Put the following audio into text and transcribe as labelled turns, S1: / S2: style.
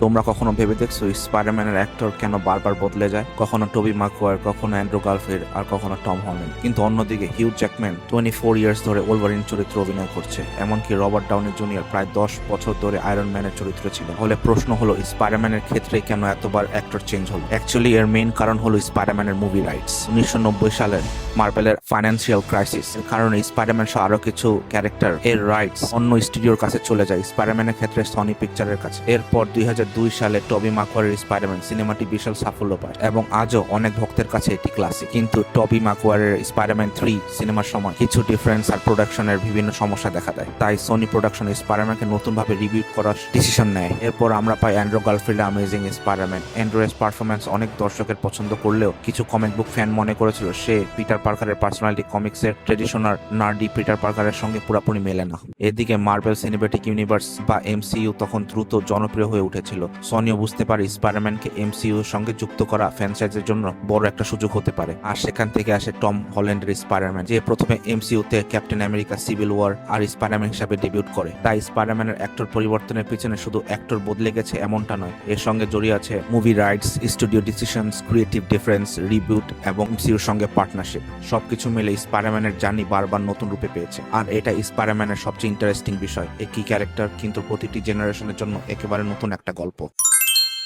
S1: তোমরা কখনো ভেবে দেখছো স্পাইডারম্যানের অ্যাক্টর কেন বারবার বদলে যায়? কখনো টবি ম্যাগুয়ার, কখনো অ্যান্ড্রু গারফিল্ড, আর কখনো টম হল্যান্ড। কিন্তু অন্যদিকে হিউ জ্যাকম্যান 24 ইয়ার্স ধরে ওলভারিন চরিত্রে অভিনয় করছে। এমনকি রবার্ট ডাউনি জুনিয়র প্রায় 10 বছর ধরে আয়রন ম্যানের চরিত্রে ছিল। হলে প্রশ্ন হলো, স্পাইডারম্যানের ক্ষেত্রে কেন এতবার অ্যাক্টর চেঞ্জ হলো? অ্যাকচুয়ালি এর মেইন কারণ হলো স্পাইডারম্যানের মুভি রাইটস। 1990 সালের মার্ভেলের ফাইন্যান্সিয়াল ক্রাইসিস এর কারণে স্পাইডারম্যান সহ আরো কিছু ক্যারেক্টার এর রাইটস অন্য স্টুডিওর কাছে চলে যায়, স্পাইডারম্যানের ক্ষেত্রে সনি পিকচারের কাছে। এরপর 2002 সালে টবি ম্যাগুয়ারের স্পাইডারম্যান সিনেমাটি বিশাল সাফল্য পায় এবং আজও অনেক ভক্তের কাছে এটি ক্লাসিক। কিন্তু টবি ম্যাগুয়ারের স্পাইডারম্যান 3 সিনেমার সময় কিছু ডিফারেন্স আর প্রোডাকশনের বিভিন্ন সমস্যা দেখা দেয়। তাই সনি প্রোডাকশন স্পাইডারম্যানকে নতুনভাবে রিবিউট করার ডিসিশন নেয়। এরপর আমরা পাই অ্যান্ড্রু গারফিল্ডের অ্যামেজিং স্পাইডারম্যান। অ্যান্ড্রুয়ের পারফরম্যান্স অনেক দর্শকের পছন্দ করলেও কিছু কমিক বুক ফ্যান মনে করেছিল সে পিটার পার্কারের পার্সোনালিটি কমিক্সের ট্রেডিশনাল নার্ডি পিটার পার্কারের সঙ্গে পুরোপুরি মেলে না। এদিকে মার্ভেল সিনেম্যাটিক ইউনিভার্স বা এমসিইউ তখন দ্রুত জনপ্রিয় হয়ে উঠেছিল। সনিও বুঝতে পারে স্পাইডারম্যানকে এমসিইউ এর সঙ্গে যুক্ত করা ফ্র্যাঞ্চাইজির জন্য বড় একটা সুযোগ হতে পারে। আর সেখান থেকে আসে টম হল্যান্ডের স্পাইডারম্যান, যে প্রথমে এমসিইউতে ক্যাপ্টেন আমেরিকা সিভিল ওয়ার আর স্পাইডারম্যান হিসেবে ডেবিউট করে। তাই স্পাইডারম্যানের অ্যাক্টর পরিবর্তনের পিছনে শুধু অ্যাক্টর বদলে গেছে এমনটা নয়, এর সঙ্গে জড়িয়ে আছে movie rights, studio decisions, creative difference, reboot এবং এমসিইউর সঙ্গে পার্টনারশিপ। সবকিছু মিলে স্পাইডারম্যানের জার্নি বারবার নতুন রূপে পেয়েছে। আর এটা স্পাইডারম্যানের সবচেয়ে ইন্টারেস্টিং বিষয়, একই ক্যারেক্টার কিন্তু প্রতিটি জেনারেশনের জন্য একেবারে নতুন একটা গল্প।